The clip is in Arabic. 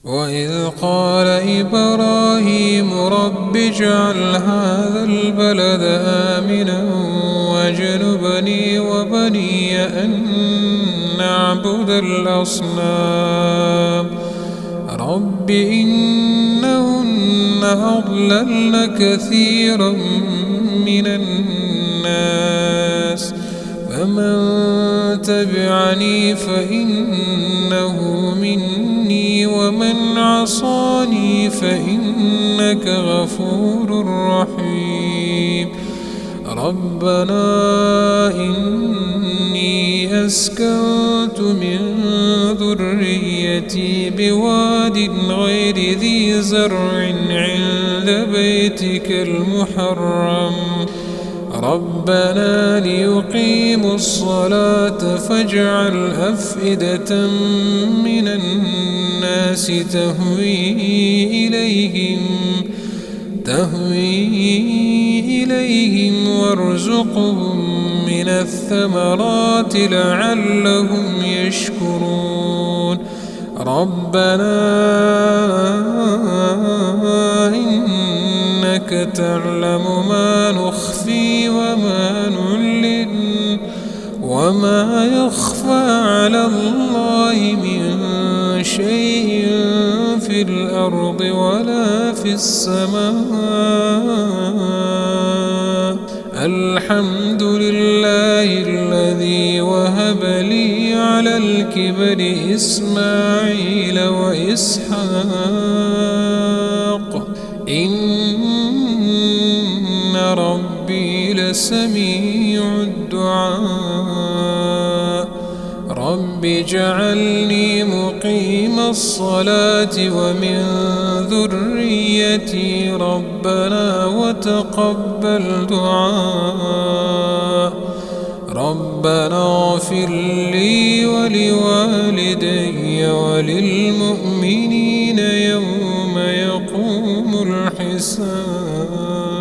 وإذ قال إبراهيم رب اجعل هذا البلد آمنا واجنبني وبني أن نعبد الأصنام رب إنهن أضللن كثيرا من الناس فمن تبعني فإنه مني ومن عصاني فإنك غفور رحيم ربنا إني أسكنت من ذريتي بواد غير ذي زرع عند بيتك المحرم ربنا ليقيموا الصلاة فاجعل أفئدة من الناس تهوي إليهم وارزقهم من الثمرات لعلهم يشكرون ربنا إنك تعلم ما نخفي وما نعلن وما يخفى على الله من شيء في الأرض ولا في السماء الحمد لله الذي وهب لي على الكبر إسماعيل وإسحاق إن ربي لسميع الدعاء رب اجعلني مقيم الصلاة ومن ذريتي ربنا وتقبل دعاء ربنا اغفر لي ولوالدي وللمؤمنين يوم يقوم الحساب.